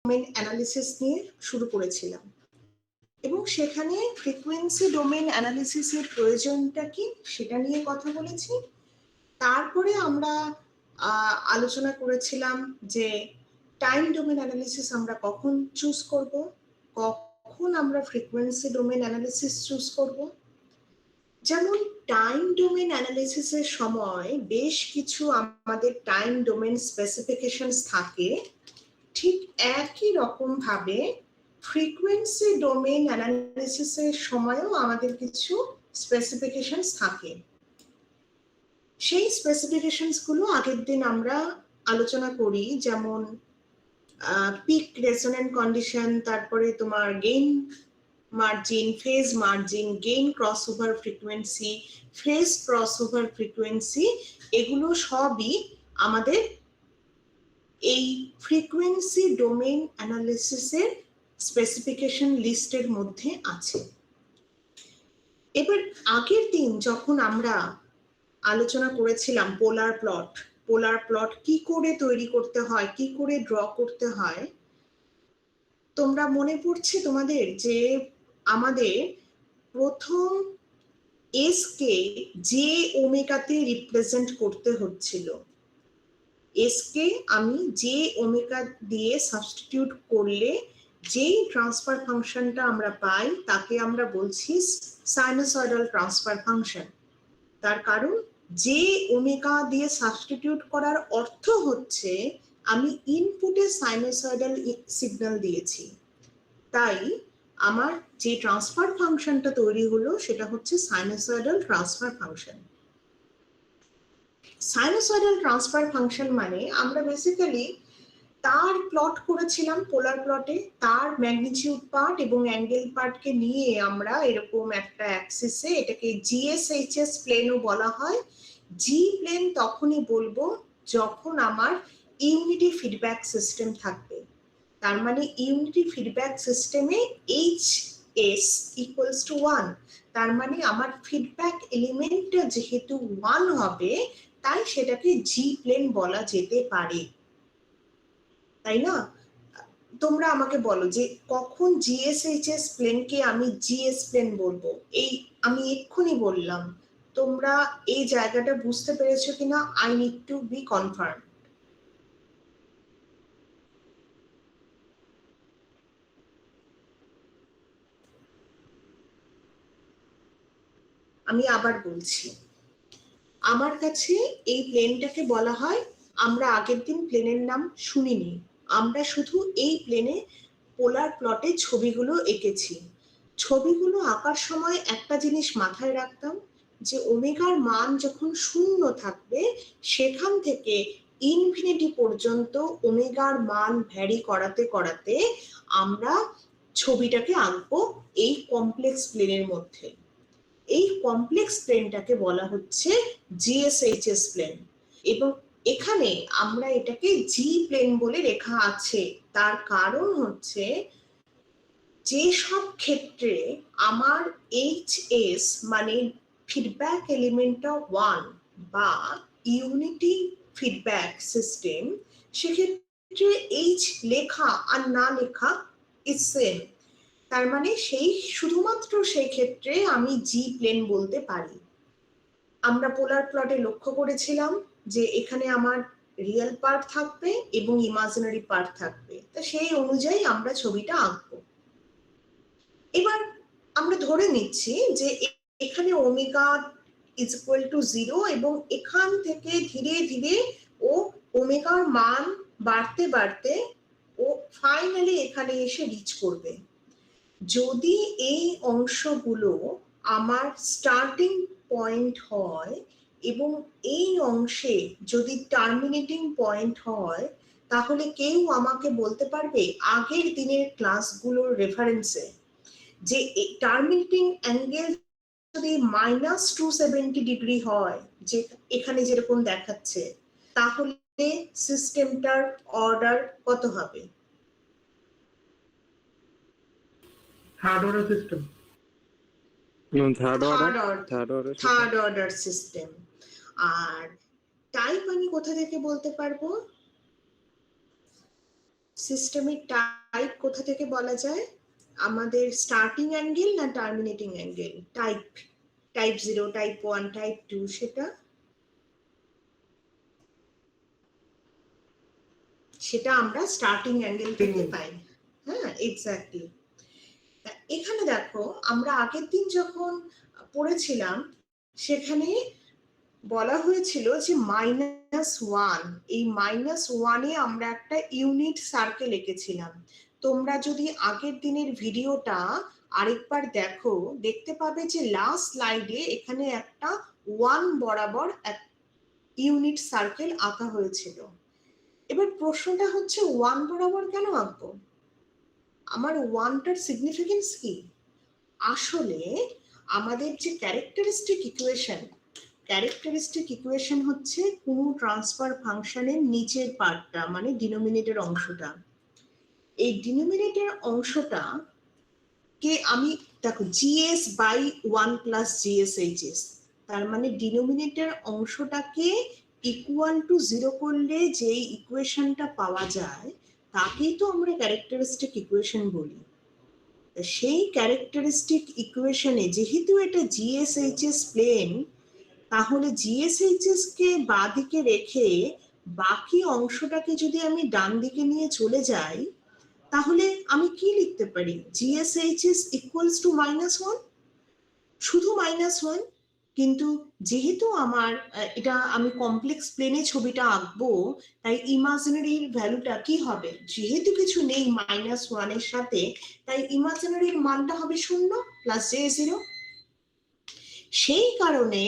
Domain analysis নিয়ে শুরু করেছিলাম এবং সেখানে ফ্রিকোয়েন্সি ডোমেন অ্যানালিসিসের প্রয়োজনটা কি সেটা নিয়ে কথা বলেছি। তারপরে আমরা আলোচনা করেছিলাম যে টাইম ডোমেন অ্যানালিসিস আমরা কখন চুজ করব, কখন আমরা ফ্রিকোয়েন্সি ডোমেন অ্যানালিসিস চুজ করব। যেমন টাইম ডোমেন অ্যানালিসিসের সময় বেশ কিছু আমাদের টাইম ডোমেন স্পেসিফিকেশনস থাকে, ঠিক একই রকম ভাবে ফ্রিকোয়েন্সি ডোমেন অ্যানালিসিসের সময়ও আমাদের কিছু স্পেসিফিকেশনস থাকে। সেই স্পেসিফিকেশনস গুলো আগের দিন আমরা আলোচনা করি, যেমন পিক রেজোনেন্ট কন্ডিশন, তারপরে তোমার gain margin, phase margin, gain crossover frequency, phase crossover frequency, এগুলো সবই আমাদের এই ফ্রিকোয়েন্সি ডোমেন অ্যানালিসিসের স্পেসিফিকেশন লিস্টের মধ্যে আছে। এবার আগের দিন যখন আমরা আলোচনা করেছিলাম পোলার প্লট কি করে তৈরি করতে হয়, কি করে ড্র করতে হয়, তোমরা মনে পড়ছে তোমাদের যে আমাদের প্রথম এস কে যে ওমেগাতে রিপ্রেজেন্ট করতে হচ্ছিল, এস কে আমি যে ওমেগা দিয়ে সাবস্টিটিউট করলে যেই ট্রান্সফার ফাংশনটা আমরা পাই তাকে আমরা বলছি সাইনোসয়েডাল ট্রান্সফার ফাংশন। তার কারণ যে ওমেগা দিয়ে সাবস্টিটিউট করার অর্থ হচ্ছে আমি ইনপুটে সাইনোসয়েডাল সিগন্যাল দিয়েছি, তাই আমার যে ট্রান্সফার ফাংশনটা তৈরি হলো সেটা হচ্ছে sinusoidal transfer function. Sinusoidal transfer function মানে আমরা বেসিক্যালি তার প্লট করেছিলাম পোলার প্লটে, তার ম্যাগনিটিউড পার্ট এবং অ্যাঙ্গেল পার্টকে নিয়ে আমরা এরকম একটা অ্যাক্সিসে, এটাকে জিএসএইচএস প্লেনও বলা হয়। জি প্লেন তখনই বলবো যখন আমার ইউনিটি ফিডব্যাক সিস্টেম থাকবে, তার মানে ইউনিটি ফিডব্যাক সিস্টেমে এইচ এস ইকুয়ালস টু 1, তার মানে আমার ফিডব্যাক এলিমেন্টটা যেহেতু 1 হবে তাই সেটাকে জি প্লেন বলা যেতে পারে, তাই না? তোমরা আমাকে বলো যে কখন জিএসএইচএস প্লেনকে আমি জিএস প্লেন বলবো। এই আমি এক্ষুনি বললাম, তোমরা এই জায়গাটা বুঝতে পেরেছো কিনা? I need to B confirm. আমি আবার বলছি, আমার কাছে এই প্লেনটাকে বলা হয়, আমরা আগের দিন প্লেনের নাম শুনিনি, আমরা শুধু এই প্লেনে পোলার প্লটে ছবিগুলো এঁকেছি। ছবিগুলো আঁকার সময় একটা জিনিস মাথায় রাখতাম যে ওমেগার মান যখন 0 থাকবে সেখান থেকে ইনফিনিটি পর্যন্ত ওমেগার মান ভ্যারি করাতে করাতে আমরা ছবিটাকে আঁকবো এই কমপ্লেক্স প্লেনের মধ্যে। এই কমপ্লেক্স প্লেনটাকে বলা হচ্ছে জিএসএইচএস প্লেন, এবং এখানে আমরা এটাকে জি প্লেন বলে লেখা আছে। তার কারণ হচ্ছে যে সব ক্ষেত্রে আমার এইচএস মানে ফিডব্যাক এলিমেন্টটা 1 বা ইউনিটি ফিডব্যাক সিস্টেম, সেক্ষেত্রে এইচ লেখা আর না লেখা ইজ সেম, তার মানে সেই শুধুমাত্র সেই ক্ষেত্রে আমি জি প্লেন বলতে পারি। আমরা পোলার প্লটে লক্ষ্য করেছিলাম যে এখানে আমার রিয়েল পার্ট থাকবে এবং ইমাজিনারি পার্ট থাকবে, তা সেই অনুযায়ী আমরা ছবিটা আঁকবো। এবার আমরা ধরে নিচ্ছি যে এখানে ওমেগা ইজ ইকুয়াল টু 0 এবং এখান থেকে ধীরে ধীরে ও ওমেগার মান বাড়তে বাড়তে ও ফাইনালি এখানে এসে রিচ করবে। যদি এই অংশগুলো আমার স্টার্টিং পয়েন্ট হয় এবং এই অংশে যদি টার্মিনেটিং পয়েন্ট হয়, তাহলে কেউ আমাকে বলতে পারবে আগের দিনের ক্লাসগুলোর রেফারেন্সে যে টার্মিনেটিং অ্যাঙ্গেল যদি -270 ডিগ্রি হয়, যে এখানে যেরকম দেখাচ্ছে, তাহলে সিস্টেমটার অর্ডার কত হবে? Third order system. Third order system. আর টাইপ আমি কোথা থেকে বলতে পারবো? সিস্টেমের টাইপ টাইপ কোথা থেকে বলা যায়? আমাদের স্টার্টিং অ্যাঙ্গেল না terminating angle? Type 0, type 1, type 2, সেটা আমরা স্টার্টিং অ্যাঙ্গেল থেকে পাই। হ্যাঁ, এক্স্যাক্টলি। এখানে দেখো, আমরা আগের দিন যখন পড়েছিলাম সেখানে বলা হয়েছিল যে -1, এই -1-এ আমরা একটা ইউনিট সার্কেল এঁকেছিলাম। তোমরা যদি আগের দিনের ভিডিওটা আরেকবার দেখো, দেখতে পাবে যে লাস্ট স্লাইডে এখানে একটা 1 বরাবর এক ইউনিট সার্কেল আঁকা হয়েছিল। এবার প্রশ্নটা হচ্ছে 1 বরাবর কেন আঁকবো? আমার 1টার সিগনিফিকেন্স কি? আসলে আমাদের যে ক্যারেক্টারিস্টিক ইকুয়েশন হচ্ছে কোনো ট্রান্সফার ফাংশনের নিচের পার্টটা, মানে ডিনোমিনেটর অংশটা। এই ডিনোমিনেটর অংশটা কে আমি দেখো জিএস বাই 1 প্লাস জিএসএইচএস, তার মানে ডিনোমিনেটর অংশটাকে ইকুয়াল টু 0 করলে যে ইকুয়েশনটা পাওয়া যায় তাকেই তো আমরা ক্যারেক্টারিস্টিক ইকুয়েশন বলি। সেই ক্যারেক্টারিস্টিক ইকুয়েশনে যেহেতু এটা জিএসএইচএস প্লেন, তাহলে জিএসএইচএস কে বাঁদিকে রেখে বাকি অংশটাকে যদি আমি ডান দিকে নিয়ে চলে যাই, তাহলে আমি কি লিখতে পারি? জিএসএইচএস ইকুয়ালস টু -1, শুধু -1। কিন্তু যেহেতু আমার এটা আমি কমপ্লেক্স প্লেনে ছবিটা আঁকবো, তাই ইমাজিনারির ভ্যালুটা কি হবে? যেহেতু কিছু নেই -1 এর সাথে, তাই ইমাজিনারির মানটা হবে 0 প্লাস j0। সেই কারণে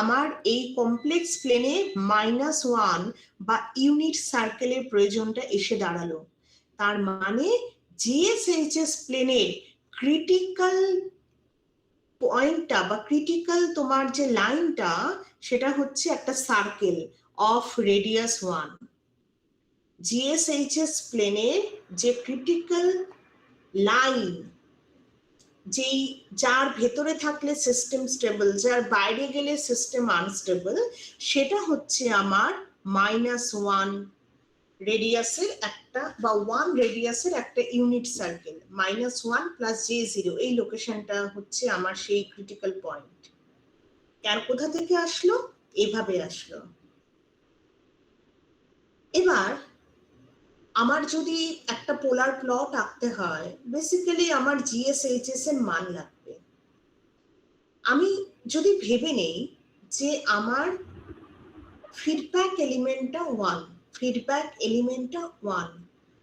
আমার এই কমপ্লেক্স প্লেনে -1 বা ইউনিট সার্কেলের প্রয়োজনটা এসে দাঁড়ালো। তার মানে জিএসএইচএস প্লেনের ক্রিটিক্যাল পয়েন্টটা বা ক্রিটিক্যাল তোমার যে লাইনটা, সেটা হচ্ছে একটা সার্কেল অফ রেডিয়াস 1। জিএসএইচএস প্লেনের যে ক্রিটিক্যাল লাইন, যেই যার ভেতরে থাকলে সিস্টেম স্টেবল, যার বাইরে গেলে সিস্টেম আনস্টেবল, সেটা হচ্ছে আমার -1 রেডিয়াসের একটা বা 1 রেডিয়াসের একটা ইউনিট সার্কেল। -1 প্লাস j0 এই লোকেশনটা হচ্ছে আমার সেই ক্রিটিক্যাল পয়েন্ট। কেন, কোথা থেকে আসলো? এভাবে আসলো। এবার আমার যদি একটা পোলার প্লট আঁকতে হয়, বেসিক্যালি আমার জিএসএইচএস এর মান লাগবে। আমি যদি ভেবে নেই যে আমার ফিডব্যাক এলিমেন্টটা 1,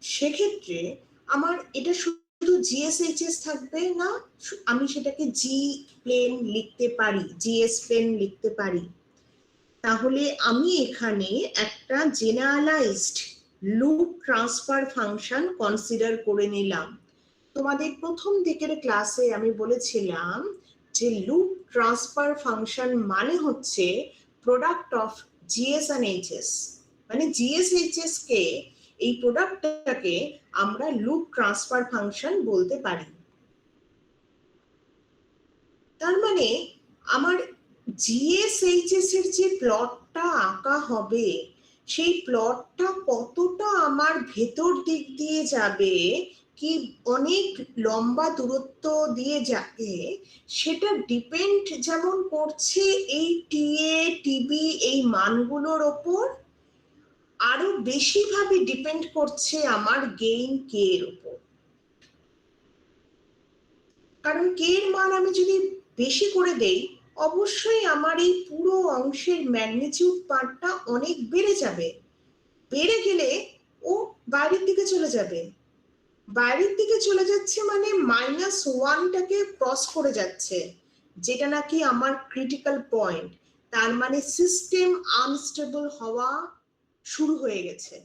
সেক্ষেত্রে আমার এটা শুধু জিএসএইচএস থাকবে না, আমি সেটাকে জি প্লেন লিখতে পারি, জিএস প্লেন লিখতে পারি। তাহলে আমি এখানে একটা generalised loop transfer function consider করে নিলাম। তোমাদের প্রথম দিকের ক্লাসে আমি বলেছিলাম যে লুপ ট্রান্সফার ফাংশন মানে হচ্ছে product of GS and HS, মানে জিএসএইচএস কে, এই প্রোডাক্টটাকে আমরা লুপ ট্রান্সফার ফাংশন বলতে পারি। তার মানে আমার জিএসএইচএস এর যে প্লটটা আঁকা হবে, সেই প্লটটা কতটা আমার ভেতর দিক দিয়ে যাবে, কি অনেক লম্বা দূরত্ব দিয়ে যাবে, সেটা ডিপেন্ড যেমন করছে এই টিএ টিবি এই মানগুলোর ওপর, আরো বেশিভাবে ডিপেন্ড করছে আমার গেইন কে এর উপর। কারণ কে এর মান আমি যদি বেশি করে দেই, অবশ্যই আমার এই পুরো অংশের ম্যাগনিটিউড পার্টটা অনেক বেড়ে যাবে। বেড়ে গেলে ও বাইরের দিকে চলে যাবে। বাইরের দিকে চলে যাচ্ছে মানে -1টাকে ক্রস করে যাচ্ছে, যেটা নাকি আমার ক্রিটিক্যাল পয়েন্ট। তার মানে সিস্টেম আনস্টেবল হওয়া শুরু হয়ে গেছে।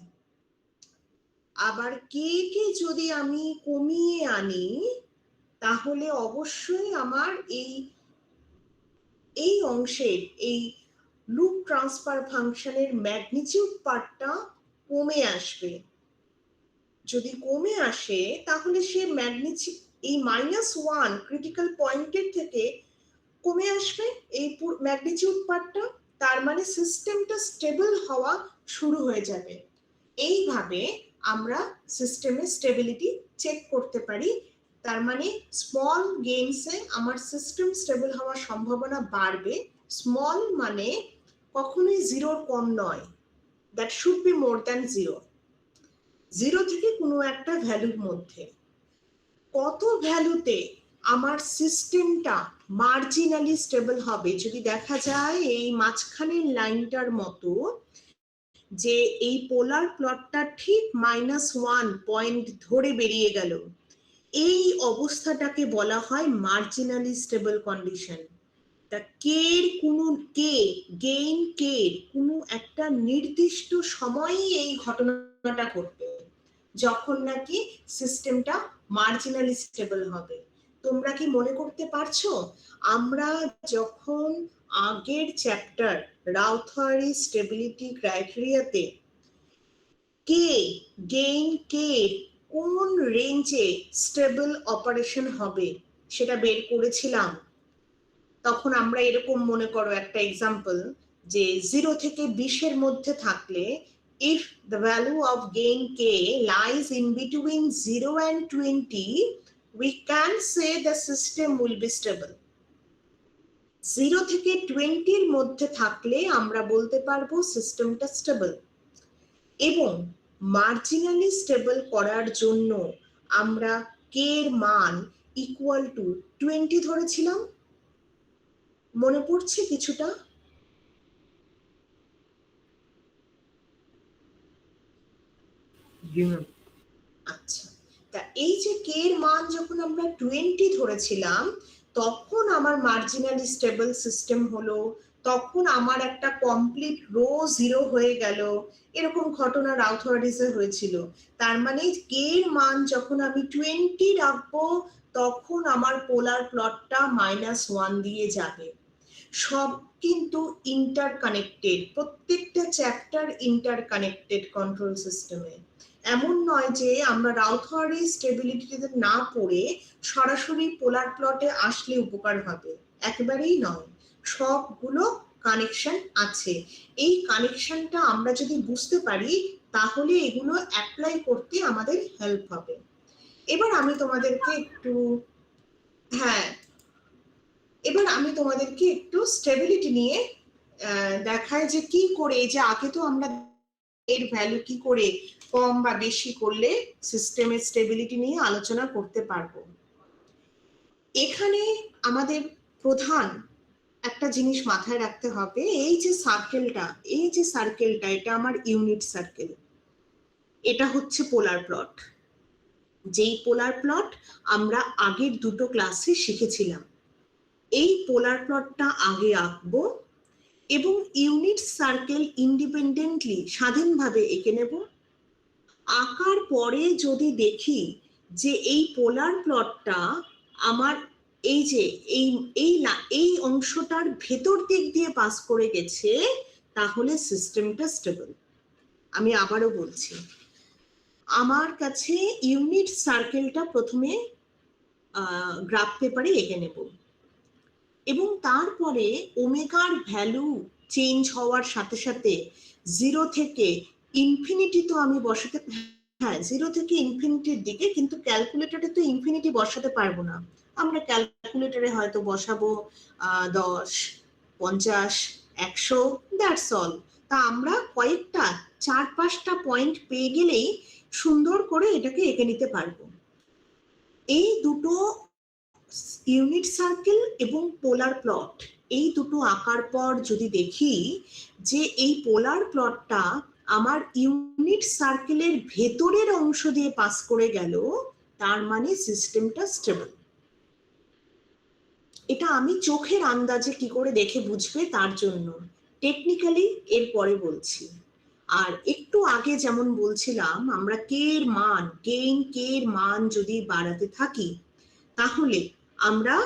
আবার কে কে যদি আমি কমিয়ে আনি, তাহলে অবশ্যই আমার এই অংশের এই লুপ ট্রান্সফার ফাংশনের ম্যাগনিটিউড পার্টটা কমে আসবে। যদি কমে আসে, তাহলে সে এই -1 ক্রিটিক্যাল পয়েন্টের থেকে কমে আসবে এই ম্যাগনিটিউড পার্টটা। তার মানে সিস্টেমটা স্টেবল হওয়া শুরু হয়ে যাবে। এইভাবে আমরা সিস্টেমের স্টেবিলিটি চেক করতে পারি, তার মানে স্মল গেইনসে আমার সিস্টেম স্টেবল হওয়ার সম্ভাবনা বাড়বে। স্মল মানে কখনোই জিরোর কম নয়, that should be more than zero, zero থেকে কোনো একটা ভ্যালুর মধ্যে। কত ভ্যালুতে আমার সিস্টেমটা মার্জিনালি স্টেবল হবে, যদি দেখা যায় এই মাঝখানের লাইনটার মতো, যে এই পোলার প্লটটা ঠিক -1 পয়েন্ট ধরে বেরিয়ে গেল, এই অবস্থাটাকে বলা হয় মার্জিনালি স্টেবল কন্ডিশন। তা গেইন কে কোনো একটা নির্দিষ্ট সময়ে এই ঘটনাটা ঘটবে, যখন নাকি সিস্টেমটা মার্জিনালি স্টেবল হবে। তোমরা কি মনে করতে পারছো, আমরা যখন আগের চ্যাপ্টার রাউথারি স্টেবিলিটি ক্রাইটেরিয়াতে গেইন কে কোন রেঞ্জে স্টেবল অপারেশন হবে সেটা বের করেছিলাম, তখন আমরা এরকম মনে করো একটা এক্সাম্পল, যে 0 থেকে 20 এর মধ্যে থাকলে, if the value of gain k lies in between 0 and 20, we can say the system will be stable. 0 থেকে 20 এর মধ্যে থাকলে আমরা বলতে পারবো সিস্টেমটা স্টেবল। এবং মার্জিনালি স্টেবল করার জন্য আমরা k এর মান ইকুয়াল টু 20 ধরেছিলাম, মনে পড়ছে কিছুটা? আচ্ছা, তা এই যে k এর মান যখন আমরা 20 ধরেছিলাম, তখন আমার মার্জিনালি স্টেবল সিস্টেম হলো, তখন আমার একটা কমপ্লিট রো জিরো হয়ে গেল, এরকম ঘটনা রাউথারিজে হয়েছিল। তার মানে k এর মান যখন আমি 20 রাখবো, তখন আমার পোলার প্লটটা -1 দিয়ে যাবে। সব কিন্তু ইন্টারকানেক্টেড, প্রত্যেকটা চ্যাপ্টার ইন্টারকানেক্টেড কন্ট্রোল সিস্টেমে। এমন নয় যে আমরা রাউথারি স্টেবিলিটিতে না পড়ে সরাসরি পোলার প্লটে আসলে উপকার হবে, একেবারেই নয়, সবগুলো কানেকশন আছে। এই কানেকশনটা আমরা যদি বুঝতে পারি, তাহলে এগুলো অ্যাপ্লাই করতে আমাদের হেল্প হবে। এবার আমি তোমাদেরকে একটু স্টেবিলিটি নিয়ে দেখায় যে কি করে, যে আগে তো আমরা এর ভ্যালু কি করে কম বা বেশি করলে সিস্টেমের স্টেবিলিটি নিয়ে আলোচনা করতে পারবো। এখানে আমাদের প্রধান একটা জিনিস মাথায় রাখতে হবে, এই যে সার্কেলটা এটা আমার ইউনিট সার্কেল, এটা হচ্ছে পোলার প্লট। যেই পোলার প্লট আমরা আগের দুটো ক্লাসে শিখেছিলাম, এই পোলার প্লটটা আগে আঁকবো এবং ইউনিট সার্কেল ইন্ডিপেন্ডেন্টলি স্বাধীনভাবে এঁকে নেব। আঁকার পরে যদি দেখি যে এই পোলার প্লটটা আমার এই যে এই অংশটার ভেতর দিক দিয়ে পাস করে গেছে, তাহলে সিস্টেমটা স্টেবল। আমি আবারও বলছি, আমার কাছে ইউনিট সার্কেলটা প্রথমে গ্রাফ পেপারে এঁকে নেব এবং তারপরে ওমেগার ভ্যালু চেঞ্জ হওয়ার সাথে সাথে 0 থেকে ইনফিনিটি তো আমি বসাতে, হ্যাঁ 0 থেকে ইনফিনিটির দিকে, কিন্তু ক্যালকুলেটরে তো ইনফিনিটি বসাতে পারবো না। আমরা ক্যালকুলেটরে হয়তো বসাবো 10, 50, 100, দ্যাটস অল। তা আমরা কয়েকটা 4-5টা পয়েন্ট পেয়ে গেলেই সুন্দর করে এটাকে এঁকে নিতে পারবো। এই দুটো ইউনিট সার্কেল এবং পোলার প্লট, এই দুটো আঁকার পর যদি দেখি যে এই পোলার প্লটটা আমার ইউনিট সার্কেলের ভেতরের অংশ দিয়ে পাস করে গেল, তার মানে সিস্টেমটা স্টেবল। এটা আমি চোখের আন্দাজে কি করে দেখে বুঝবে, তার জন্য টেকনিক্যালি এরপরে বলছি। আর একটু আগে যেমন বলছিলাম, আমরা গেইন কে এর মান যদি বাড়াতে থাকি, তাহলে আমরা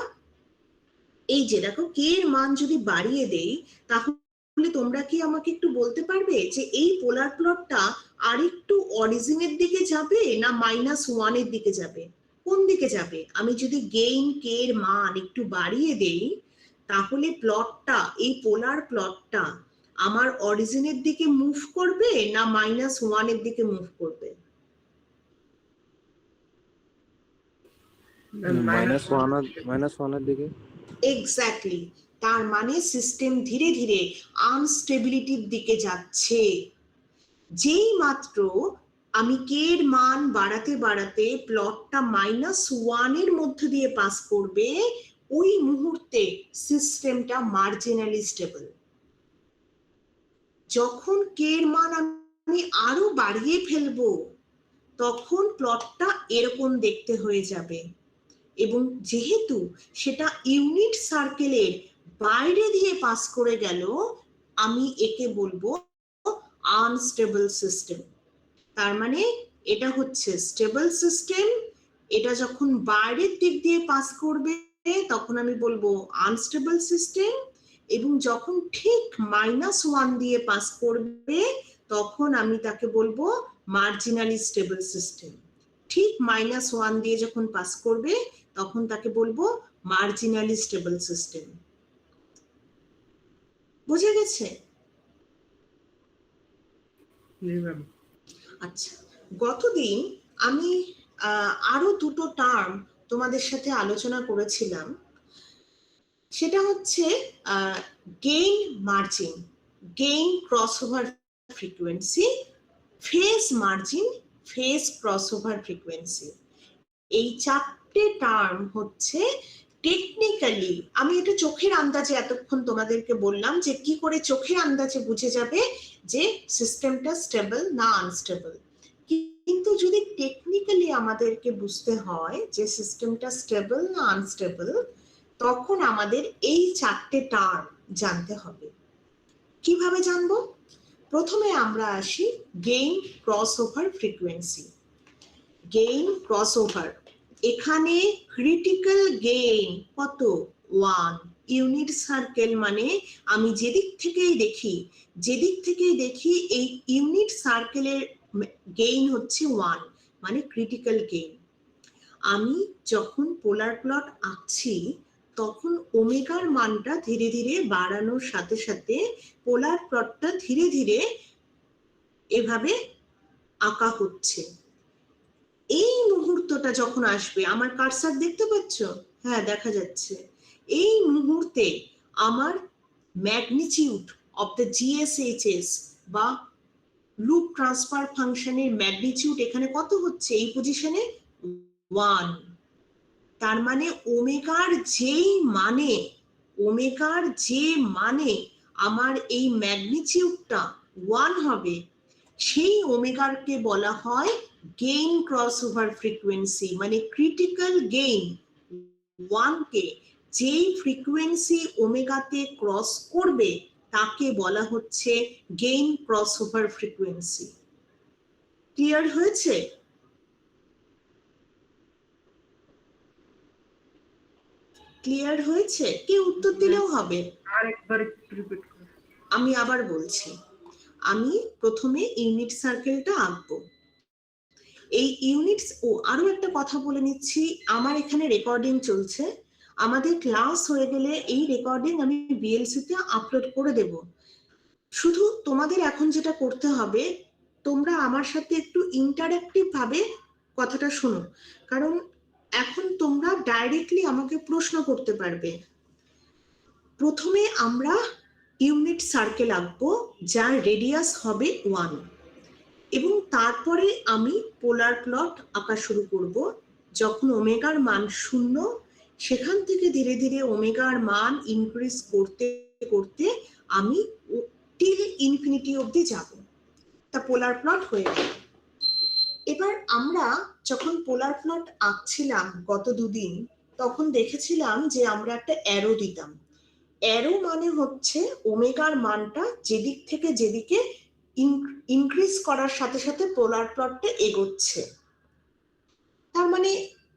এই যে দেখো কে এর মান যদি বাড়িয়ে দেই, তাহলে তোমরা কি আমাকে একটু বলতে পারবে যে এই পোলার প্লটটা আরেকটু অরিজিনের দিকে যাবে না -1 এর দিকে যাবে, কোন দিকে যাবে? আমি যদি গেইন কে এর মান একটু বাড়িয়ে দেই, তাহলে প্লটটা, এই পোলার প্লটটা আমার অরিজিনের দিকে মুভ করবে না -1 এর দিকে মুভ করবে? -1 এর দিকে। এক্স্যাক্টলি, তার মানে সিস্টেম ধীরে ধীরে আনস্টেবিলিটির দিকে যাচ্ছে। যেই মাত্র আমি কে এর মান বাড়াতে বাড়াতে প্লটটা -1 এর মধ্যে দিয়ে পাস করবে, ওই মুহূর্তে সিস্টেমটা মার্জিনালি স্টেবল। যখন কে এর মান আমি আরো বাড়িয়ে ফেলবো, তখন প্লটটা এরকম দেখতে হয়ে যাবে। এবং যেহেতু সেটা ইউনিট সার্কেলের বাইরে দিয়ে পাস করে গেল, আমি একে বলবো আনস্টেবল সিস্টেম। তার মানে এটা হচ্ছে স্টেবল সিস্টেম, এটা যখন বাইরের দিক দিয়ে পাস করবে তখন আমি বলবো আনস্টেবল সিস্টেম, এবং যখন ঠিক -1 দিয়ে পাস করবে তখন আমি তাকে বলবো মার্জিনালি স্টেবল সিস্টেম। ঠিক -1 দিয়ে যখন পাস করবে তখন তাকে বলবো মার্জিনালি স্টেবল সিস্টেম। বুঝে গেছে? আচ্ছা, গতদিন আমি আরো দুটো টার্ম তোমাদের সাথে আলোচনা করেছিলাম। সেটা হচ্ছে gain margin, gain crossover frequency, phase margin, phase crossover frequency. এই চারটে টার্ম হচ্ছে টেকনিক্যালি, আমি এটা চোখের আন্দাজে এতক্ষণ তোমাদেরকে বললাম যে কি করে চোখের আন্দাজে বুঝে যাবে যে সিস্টেমটা স্টেবল না আনস্টেবল। কিন্তু যদি টেকনিক্যালি আমাদেরকে বুঝতে হয় যে সিস্টেমটা স্টেবল না আনস্টেবল, তখন আমাদের এই চারটে টার্ম জানতে হবে। কিভাবে জানবো? প্রথমে আমরা আসি gain crossover frequency. Gain crossover, এখানে ক্রিটিক্যাল গেইন কত? 1। ইউনিট সার্কেল মানে আমি যেদিক থেকেই দেখি এই ইউনিট সার্কেলের গেইন হচ্ছে 1, মানে ক্রিটিক্যাল গেইন। আমি যখন পোলার প্লট আঁকছি তখন ওমেগার মানটা ধীরে ধীরে বাড়ানোর সাথে সাথে পোলার প্লটটা ধীরে ধীরে এভাবে আঁকা হচ্ছে। এই মুহূর্তটা যখন আসবে, আমার কার্সার দেখতে পাচ্ছ? হ্যাঁ, দেখা যাচ্ছে। এই মুহূর্তে আমার ম্যাগনিটিউড অফ দ্য জিএসএইচএস বা লুপ ট্রান্সফার ফাংশনের ম্যাগনিটিউড এখানে কত হচ্ছে? এই পজিশনে 1। তার মানে ওমেগার যে মানে আমার এই ম্যাগনিটিউডটা 1 হবে, সেই ওমেগারকে বলা হয় গেইন ক্রসওভার ফ্রিকোয়েন্সি। মানে ক্রিটিক্যাল গেইন 1 কে যেই ফ্রিকোয়েন্সি ওমেগাতে ক্রস করবে তাকে বলা হচ্ছে গেইন ক্রসওভার ফ্রিকোয়েন্সি। ক্লিয়ার হয়েছে? ক্লিয়ার হয়েছে? কে উত্তর দিলেও হবে। আমি আবার বলছি, আমি প্রথমে ইউনিট সার্কেলটা আঁকবো। এই ইউনিটস, আরো একটা কথা বলে নিচ্ছি, আমার এখানে রেকর্ডিং চলছে। আমাদের ক্লাস হয়ে গেলে এই রেকর্ডিং আমি বিএলসি তে আপলোড করে দেব। শুধু তোমাদের এখন যেটা করতে হবে, তোমরা আমার সাথে একটু ইন্টারঅ্যাক্টিভ ভাবে কথাটা শোনো, কারণ এখন তোমরা ডাইরেক্টলি আমাকে প্রশ্ন করতে পারবে। প্রথমে আমরা ইউনিট সার্কেল আঁকবো যার রেডিয়াস হবে 1, এবং তারপরে আমি পোলার প্লট আঁকা শুরু করব। যখন ওমেগার মান 0, সেখান থেকে ধীরে ধীরে ওমেগার মান ইনক্রিজ করতে করতে আমি টিল ইনফিনিটি অবধি যাব। তা পোলার প্লট হয়ে গেল। এবার আমরা যখন পোলার প্লট আঁকছিলাম গত দুদিন, তখন দেখেছিলাম যে আমরা একটা অ্যারো দিতাম। অ্যারো মানে হচ্ছে ওমেগার মানটা যেদিক থেকে যেদিকে ইনক্রিজ করার সাথে সাথে পোলার প্লটটা এগোচ্ছে। তার মানে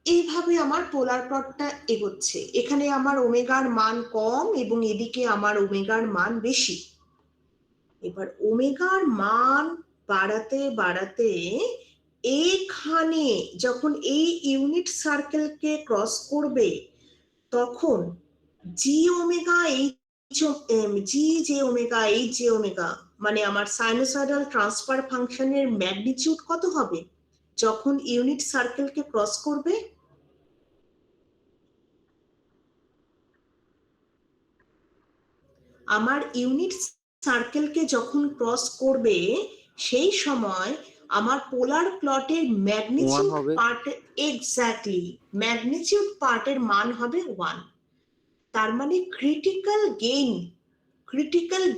এইভাবে আমার পোলার প্লটটা এগোচ্ছে। এখানে আমার ওমেগার মান কম এবং এদিকে আমার ওমেগার মান বেশি। এবার ওমেগার মান বাড়াতে বাড়াতে এখানে যখন এই ইউনিট সার্কেলকে ক্রস করবে, তখন জি ওমেগা এইচ জে ওমেগা মানে আমার সাইনোসয়েডাল ট্রান্সফার ফাংশনের ম্যাগনিটিউড কত হবে যখন ইউনিট সার্কেলকে ক্রস করবে? আমার ইউনিট সার্কেলকে যখন ক্রস করবে সেই সময় আমার পোলার প্লটের ম্যাগনিটিউড হবে। পার্ট, এক্স্যাক্টলি ম্যাগনিটিউড পার্টের মান হবে 1। তার মানে ক্রিটিক্যাল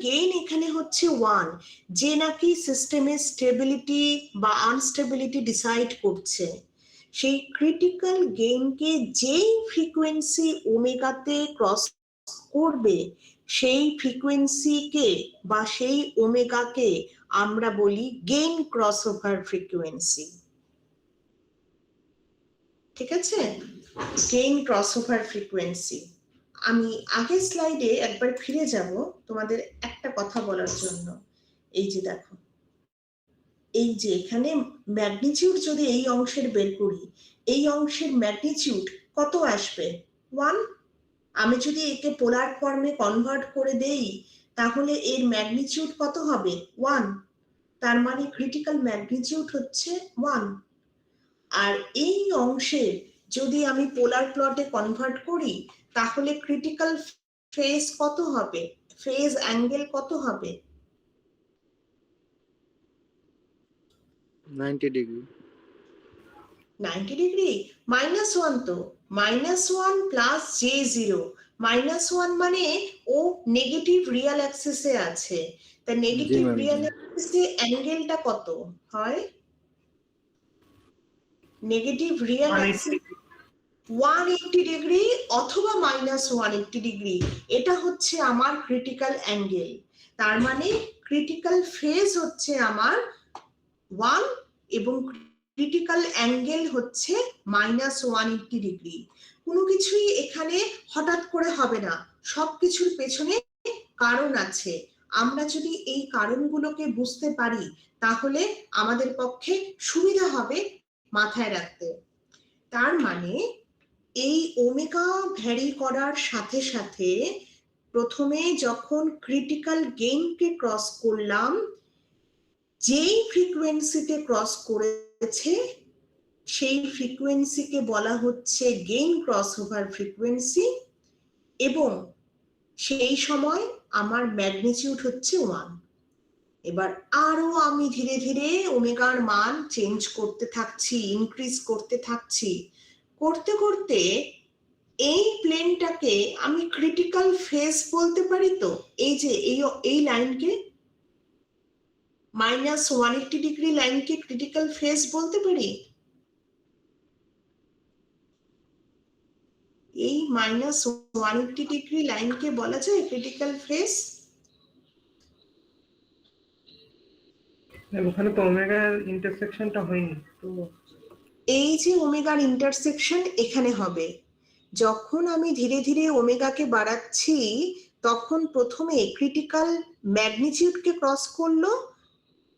গেইন এখানে হচ্ছে 1, যে নাকি সিস্টেমের স্টেবিলিটি বা আনস্টেবিলিটি ডিসাইড করছে। সেই ক্রিটিক্যাল গেইনকে যেই ফ্রিকোয়েন্সি ওমেগাতে ক্রস করবে সেই ফ্রিকোয়েন্সিকে বা সেই ওমেগাকে আমরা বলি গেইন ক্রসওভার ফ্রিকোয়েন্সি। ঠিক আছে, গেইন ক্রসওভার ফ্রিকোয়েন্সি। আমি আগের স্লাইডে একবার ফিরে যাব তোমাদের একটা কথা বলার জন্য। এই যে দেখো, এই যে এখানে ম্যাগনিটিউড যদি এই অংশের বের করি, এই অংশের ম্যাগনিটিউড কত আসবে? 1। আমি যদি একে পোলার ফর্মে কনভার্ট করে দেই তাহলে এর ম্যাগনিটিউড কত হবে? 1। তার মানে ক্রিটিক্যাল ম্যাগনিটিউড হচ্ছে 1। আর এই অংশের যদি আমি পোলার প্লটে কনভার্ট করি তাহলে ক্রিটিক্যাল ফেজ কত হবে? ফেজ অ্যাঙ্গেল কত হবে? 90 ডিগ্রি। 90 ডিগ্রি -1 তো, -1 প্লাস j0। -1 মানে ও নেগেটিভ রিয়েল অ্যাক্সিসে আছে, তা নেগেটিভ ma'am, রিয়েল জি। অ্যাক্সিসে অ্যাঙ্গেলটা কত হয়? নেগেটিভ রিয়েল 180 অ্যাক্সিস 180 ডিগ্রি অথবা -180 ডিগ্রি, এটা হচ্ছে আমার ক্রিটিক্যাল অ্যাঙ্গেল। তার মানে ক্রিটিক্যাল ফেজ হচ্ছে আমার 1 এবং ক্রিটিক্যাল অ্যাঙ্গেল হচ্ছে -180 ডিগ্রি। কোনো কিছুই এখানে হঠাৎ করে হবে না, সবকিছুর পেছনে কারণ আছে। আমরা যদি এই কারণগুলোকে বুঝতে পারি তাহলে আমাদের পক্ষে সুবিধা হবে মাথায় রাখতে। তার মানে এই ওমেগা ভ্যারি করার সাথে সাথে প্রথমে যখন ক্রিটিক্যাল গেইনকে ক্রস করলাম, যেই ফ্রিকোয়েন্সিতে ক্রস করেছে সেই ফ্রিকোয়েন্সিকে বলা হচ্ছে গেইন ক্রসওভার ফ্রিকোয়েন্সি, এবং সেই সময় আমার ম্যাগনিটিউড হচ্ছে 1। এবার আরো আমি ধীরে ধীরে ওমেগার মান চেঞ্জ করতে থাকছি, ইনক্রিজ করতে থাকছি, করতে করতে এই প্লেনটাকে আমি ক্রিটিক্যাল ফেজ বলতে পারি। তো এই যে এই লাইনকে -180 ডিগ্রি লাইনকে ক্রিটিক্যাল ফেজ বলতে পারি। এই -180 ডিগ্রি লাইনকে বলা যায় ক্রিটিক্যাল ফেজ। ওখানে তো ওমেগার ইন্টারসেকশনটা হয়নি তো। এই যে ওমেগার ইন্টারসেকশন এখানে হবে, যখন আমি ধীরে ধীরে ওমেগাকে বাড়াচ্ছি তখন প্রথমে ক্রিটিক্যাল ম্যাগনিটিউডকে ক্রস করলো,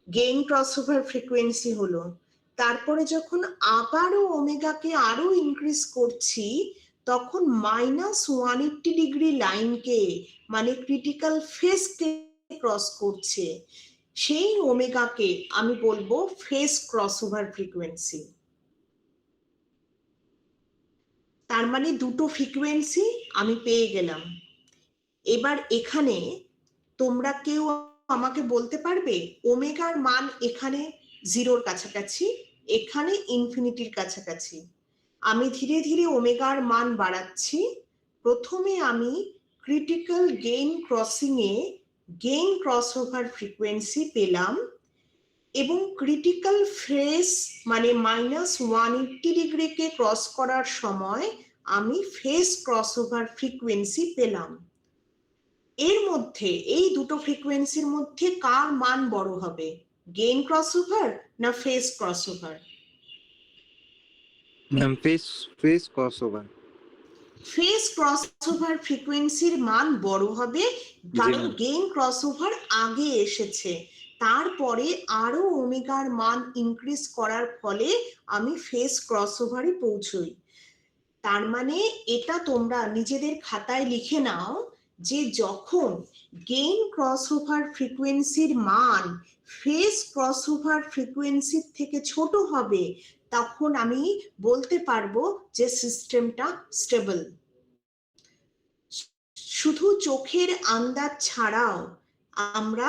গেইন ক্রসওভার ফ্রিকোয়েন্সি হলো। তারপরে যখন আবারও ওমেগাকে আরো ইনক্রিজ করছি তখন -180 ডিগ্রি লাইনকে মানে ক্রিটিক্যাল ফেজকে ক্রস করছে, সেই ওমেগাকে আমি বলবো ফেজ ক্রসওভার ফ্রিকোয়েন্সি। তার মানে দুটো ফ্রিকোয়েন্সি আমি পেয়ে গেলাম। এবার এখানে তোমরা কেউ আমাকে বলতে পারবে ওমেগার মান এখানে 0-র কাছাকাছি, এখানে ইনফিনিটির কাছাকাছি। আমি ধীরে ধীরে ওমেগার মান বাড়াচ্ছি। প্রথমে আমি ক্রিটিক্যাল গেইন ক্রসিং এ গেইন ক্রসওভার ফ্রিকোয়েন্সি পেলাম, এবং ক্রিটিক্যাল ফেজ মানে -180 ডিগ্রিকে ক্রস করার সময় আমি ফেজ ক্রসওভার ফ্রিকোয়েন্সি পেলাম। এর মধ্যে এই দুটো ফ্রিকোয়েন্সির মধ্যে কার মান বড় হবে? গেইন ক্রসওভার না phase crossover? Ma'am, phase crossover. Phase crossover ফ্রিকোয়েন্সির মান বড় হবে, কারণ ma'am. গেইন ক্রসওভার আগে এসেছে, তারপরে আরো ওমেগার মান ইনক্রিজ করার ফলে আমি ফেজ ক্রসওভারে পৌঁছই। তার মানে এটা তোমরা নিজেদের খাতায় লিখে নাও যে যখন গেইন ক্রসওভার ফ্রিকোয়েন্সির মান ফেজ ক্রসওভার ফ্রিকোয়েন্সির থেকে ছোট হবে তখন আমি বলতে পারবো যে সিস্টেমটা স্টেবল। শুধু চোখের আন্দাজ ছাড়াও আমরা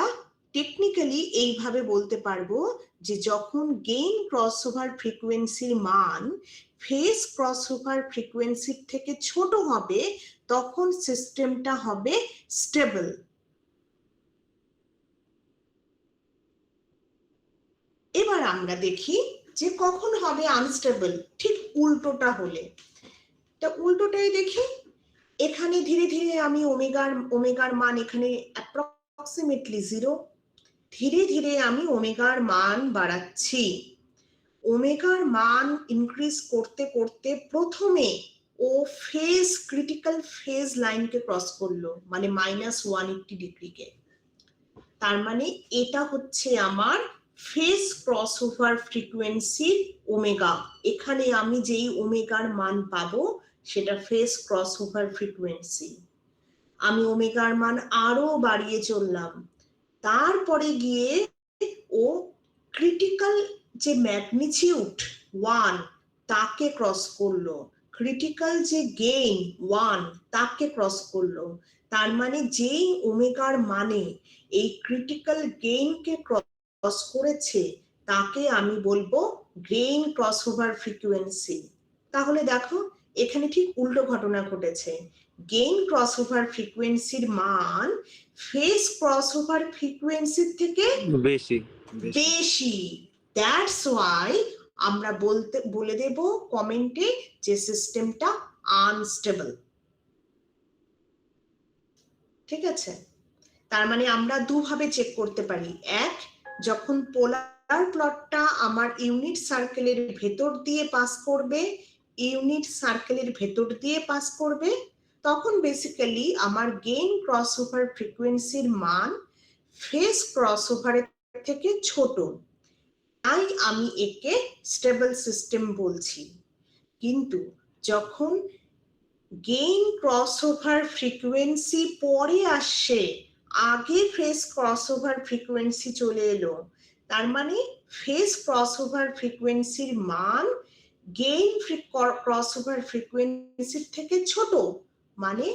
টেকনিক্যালি এইভাবে বলতে পারবো যে যখন গেইন ক্রসওভার ফ্রিকোয়েন্সির মান ফেজ ক্রসওভার ফ্রিকোয়েন্সির থেকে ছোট হবে তখন সিস্টেমটা হবে স্টেবল। এবার আমরা দেখি যে কখন হবে আনস্টেবল, ঠিক উল্টোটা হলে। তা উল্টোটাই দেখি, এখানে ধীরে ধীরে আমি ওমেগার মান এখানে অ্যাপ্রক্সিমেটলি 0, ধীরে ধীরে আমি ওমেগার মান বাড়াচ্ছি। ওমেগার মান ইনক্রিজ করতে করতে প্রথমে ও ক্রিটিক্যাল ফেজ লাইনকে ক্রস করলো, মানে -180 ডিগ্রিকে। তার মানে এটা হচ্ছে আমার ফেজ ক্রসওভার ফ্রিকোয়েন্সি ওমেগা। এখানে আমি যেই ওমেগার মান পাবো সেটা ফেজ ক্রসওভার ফ্রিকোয়েন্সি। আমি ওমেগার মান আরো বাড়িয়ে চললাম, তারপরে গিয়ে ও ক্রিটিক্যাল যে ম্যাগনিটিউড 1 তাকে ক্রস করলো, ক্রিটিক্যাল যে গেইন 1 তাকে ক্রস করলো। তার মানে যেই ওমেগার মানে এই ক্রিটিক্যাল গেইনকে ক্রস করেছে তাকে আমি বলবো গেইন ক্রসওভার ফ্রিকোয়েন্সি। তাহলে দেখো এখানে ঠিক উল্টো ঘটনা ঘটেছে, গেইন ক্রসওভার ফ্রিকোয়েন্সির মান ফেজ ক্রসওভার ফ্রিকোয়েন্সির থেকে বেশি। দ্যাটস ওয়াই আমরা বলে দেব কমেন্টে যে সিস্টেমটা আনস্টেবল। ঠিক আছে, তার মানে আমরা দুভাবে চেক করতে পারি। এক, যখন পোলার প্লটটা আমার ইউনিট সার্কেলের ভেতর দিয়ে পাস করবে, তখন বেসিক্যালি আমার গেইন ক্রসওভার ফ্রিকোয়েন্সির মান ফেজ ক্রসওভারের থেকে ছোট, তাই আমি একে স্টেবল সিস্টেম বলছি। কিন্তু যখন গেইন ক্রসওভার ফ্রিকোয়েন্সি পরে আসছে, আগে ফেজ ক্রসওভার ফ্রিকোয়েন্সি চলে এলো, তার মানে ফেজ ক্রসওভার ফ্রিকোয়েন্সির মান গেইন ক্রসওভার ফ্রিকোয়েন্সির থেকে ছোট, মানে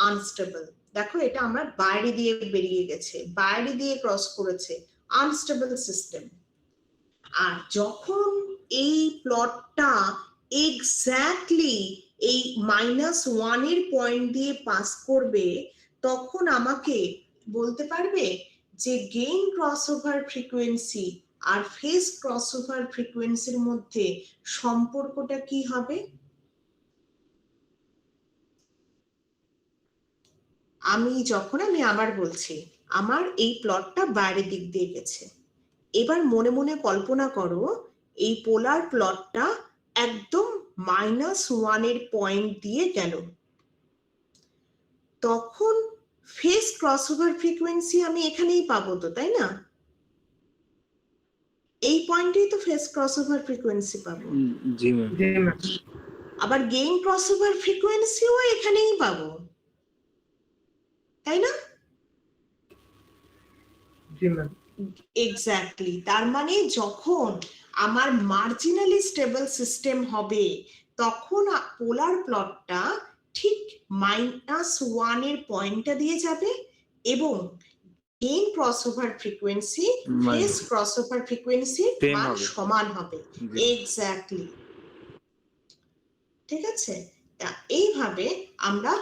আনস্টেবল। দেখো এটা আমার বাইরে দিয়ে বেরিয়ে গেছে, বাইরে দিয়ে ক্রস করেছে, আনস্টেবল সিস্টেম। আর যখন এই প্লটটা এক্স্যাক্টলি এই -1 এর পয়েন্ট দিয়ে পাস করবে, তখন আমাকে বলতে পারবে যে গেইন ক্রসওভার ফ্রিকোয়েন্সি আর ফেজ ক্রসওভার ফ্রিকোয়েন্সির মধ্যে সম্পর্কটা কি হবে। আমি আবার বলছি, আমার এই প্লটটা বাইরের দিক দিয়ে গেছে। এবার মনে মনে কল্পনা করো এই পোলার প্লটটা একদম -1 এর পয়েন্ট দিয়ে গেল, তখন ফেজ ক্রসওভার ফ্রিকোয়েন্সি আমি এখানেই পাবো তো, তাই না? এই পয়েন্টেই তো ফেজ ক্রসওভার ফ্রিকোয়েন্সি পাবো। জি ম্যাম। আবার গেইন ক্রসওভার ফ্রিকোয়েন্সিও এখানেই পাবো, তাই না? জি ম্যাম। এক্স্যাক্টলি। তার মানে যখন আমার মার্জিনালি স্টেবল সিস্টেম হবে, তখন পোলার প্লটটা ঠিক -1 এর পয়েন্টটা দিয়ে যাবে এবং gain crossover frequency phase crossover frequency মান সমান হবে। এক্স্যাক্টলি, ঠিক আছে। তা এইভাবে আমরা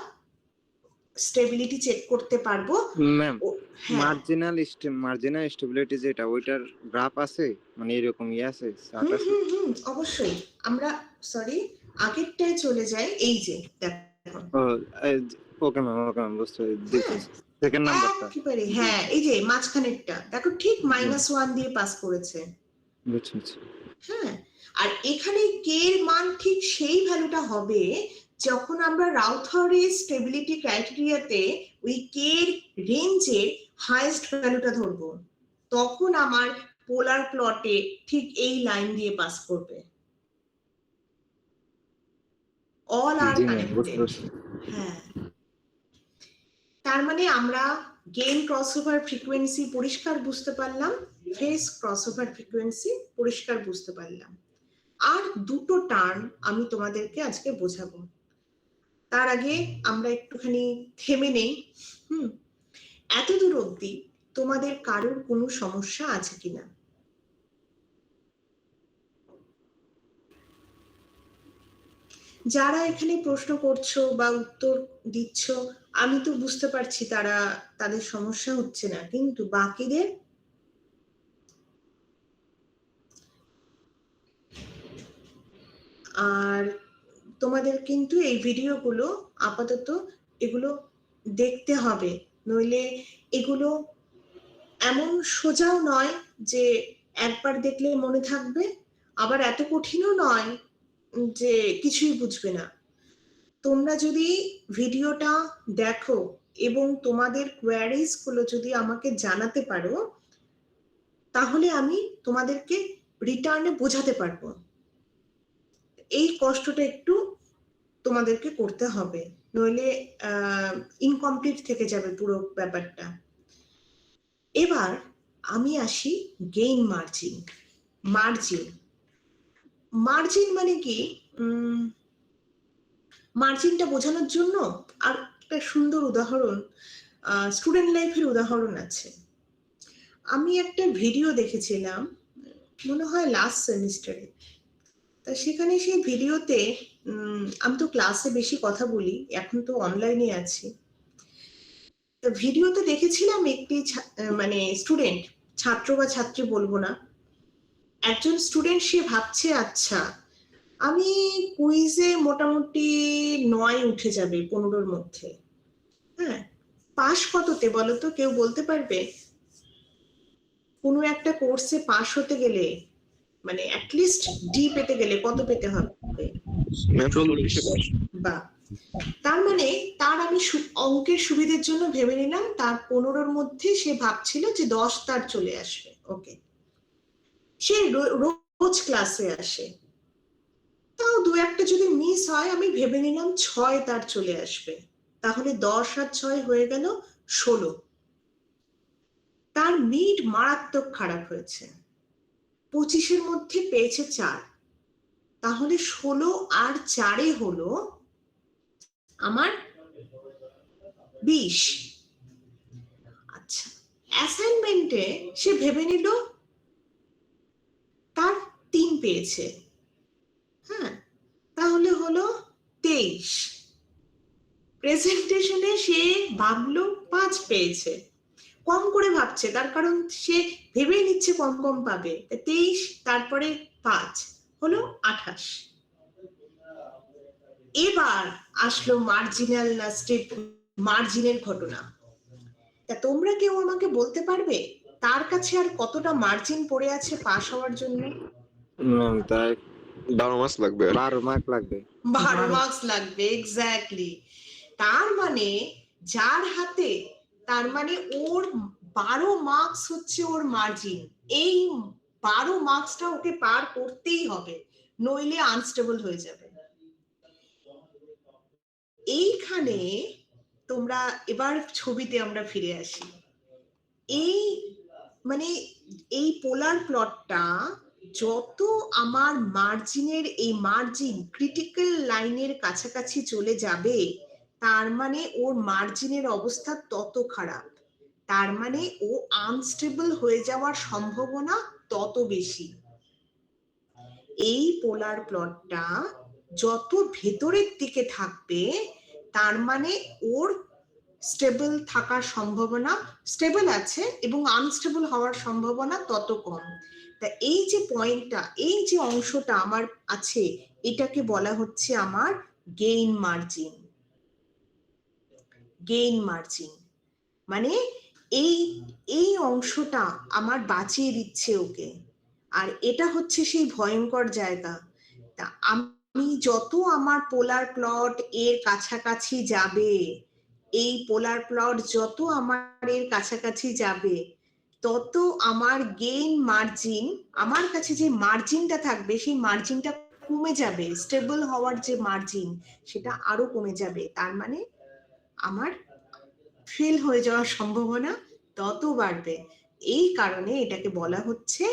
স্টেবিলিটি চেক করতে পারবো। ম্যাম, মার্জিনাল স্টেবিলিটি যেটা, ওইটার গ্রাফ আছে, মানে এরকম আছে, চার্ট আছে? অবশ্যই। আমরা আগেরটায় চলে যাই। এই যে দেখো, ওকে ম্যাম, বুঝতে পেরেছি। সেকেন্ড নাম্বারটা একেবারে, হ্যাঁ, এই যে মাঝখানেরটা দেখো, ঠিক -1 দিয়ে পাস করেছে। বুঝছি। হ্যাঁ, আর এখানে কে এর মান ঠিক সেই ভ্যালুটা হবে যখন আমরা রাউথারের স্টেবিলিটি ক্রাইটেরিয়াতে ওই কে এর রেঞ্জের হাইয়েস্ট ভ্যালুটা ধরবো, তখন আমার পোলার প্লটে ঠিক এই লাইন দিয়ে পাস করবে। All are connected. হ্যাঁ, তার মানে আমরা গেইন ক্রসওভার ফ্রিকোয়েন্সি পরিষ্কার বুঝতে পারলাম, ফেজ ক্রসওভার ফ্রিকোয়েন্সি পরিষ্কার বুঝতে পারলাম। আর দুটো টার্ম আমি তোমাদেরকে আজকে বোঝাবো। তার আগে আমরা একটুখানি থেমে নেই। এতদূর অবধি তোমাদের কারোর কোনো সমস্যা আছে কিনা? যারা এখানে প্রশ্ন করছো বা উত্তর দিচ্ছ, আমি তো বুঝতে পারছি তাদের সমস্যা হচ্ছে না, কিন্তু বাকিদের আর তোমাদের কিন্তু এই ভিডিওগুলো আপাতত এগুলো দেখতে হবে, নইলে এগুলো এমন সোজাও নয় যে একবার দেখলে মনে থাকবে, আবার এত কঠিনও নয় যে কিছুই বুঝবে না। তোমরা যদি ভিডিওটা দেখো এবং তোমাদের কোয়ারিজ গুলো যদি আমাকে জানাতে পারো, তাহলে আমি তোমাদেরকে রিটার্নে বোঝাতে পারবো। এই কষ্টটা একটু তোমাদেরকে করতে হবে, নইলে ইনকমপ্লিট থেকে যাবে পুরো ব্যাপারটা। এবার আমি আসি গেইন মার্জিন। মার্জিন মানে কি? মার্জিনটা বোঝানোর জন্য আর একটা সুন্দর উদাহরণ, স্টুডেন্ট লাইফের উদাহরণ আছে। আমি একটা ভিডিও দেখেছিলাম, মনে হয় লাস্ট সেমিস্টারে। তা সেখানে সেই ভিডিওতে আমি তো ক্লাসে বেশি কথা বলি, এখন তো অনলাইনে আছি। তো ভিডিওতে দেখেছিলাম একটি মানে স্টুডেন্ট, ছাত্র বা ছাত্রী বলবো না, একজন স্টুডেন্ট সে ভাবছে আচ্ছা আমি কুইজে মোটামুটি 9 উঠে যাবে 15-র মধ্যে। হ্যাঁ, পাস কততে বলো তো, কেউ বলতে পারবে? কোনো একটা কোর্সে পাস হতে গেলে, মানে অ্যাটলিস্ট ডি পেতে গেলে কত পেতে হবে? বা তার মানে তার আমি অঙ্কের সুবিধের জন্য ভেবে নিলাম তার 15-র মধ্যে সে ভাবছিল যে 10 তার চলে আসবে। ওকে, সে রোজ ক্লাসে আসে, তাও দু একটা যদি মিস হয় আমি ভেবে নিলাম 6 তার চলে আসবে, তাহলে 10 আর 6 হয়ে গেল 16। তার মিড মারাত্মক খারাপ হয়েছে, 25-এর মধ্যে পেয়েছে 4, তাহলে 16 আর 4 হলো আমার 20। আচ্ছা, অ্যাসাইনমেন্টে সে ভেবে নিল তার 3 পেয়েছে, হ্যাঁ, তাহলে হলো 23। প্রেজেন্টেশনে সে ভাবলো 5 পেয়েছে, কম করে ভাবছে, তার কারণ সে ভেবেই নিচ্ছে কম কম পাবে। 23 তারপরে 5 হলো 28। এবার আসলো মার্জিনাল না স্টেপ মার্জিনের ঘটনা। তা তোমরা কেউ আমাকে বলতে পারবে তার কাছে আর কতটা মার্জিন পড়ে আছে পাস হওয়ার জন্য? তাই 12 মাস লাগবে। 12 মার্ক লাগবে। 12 মার্কস লাগবে, এক্স্যাক্টলি। তার মানে যার হাতে, তার মানে ওর 12 মার্কস হচ্ছে ওর মার্জিন। এই 12 মার্কসটা ওকে পার করতেই হবে, নইলে আনস্টেবল হয়ে যাবে। এইখানে তোমরা এবার ছবিতে আমরা ফিরে আসি। এই মানে এই পোলার প্লটটা যত আমার মার্জিনের, এই মার্জিন ক্রিটিক্যাল লাইনের কাছাকাছি চলে যাবে, তার মানে ওর মার্জিনের অবস্থা তত খারাপ, তার মানে ও আনস্টেবল হয়ে যাওয়ার সম্ভাবনা তত বেশি। এই পোলার প্লটটা যত ভেতরের দিকে থাকবে, তার মানে ওর স্টেবল থাকার সম্ভাবনা, স্টেবল আছে এবং আনস্টেবল হওয়ার সম্ভাবনা তত কম। তা এই যে পয়েন্টটা, এই যে অংশটা আমার আছে, এটাকে বলা হচ্ছে আমার গেইন মার্জিন। গেইন মার্জিন মানে এই অংশটা আমার বাঁচিয়ে দিচ্ছে ওকে, আর এটা হচ্ছে সেই ভয়ঙ্কর জায়গা। তা আমি যত আমার পোলার প্লট এর কাছাকাছি যাবে, এই পোলার প্লট যত আমার এর কাছাকাছি যাবে, তত আমার গেইন মার্জিন, আমার কাছে যে মার্জিনটা থাকবে সেই মার্জিনটা কমে যাবে, স্টেবল হওয়ার যে মার্জিন সেটা আরো কমে যাবে, তার মানে আমার ফেল হয়ে যাওয়ার সম্ভাবনা তত বাড়বে। এই কারণে এটাকে বলা হচ্ছে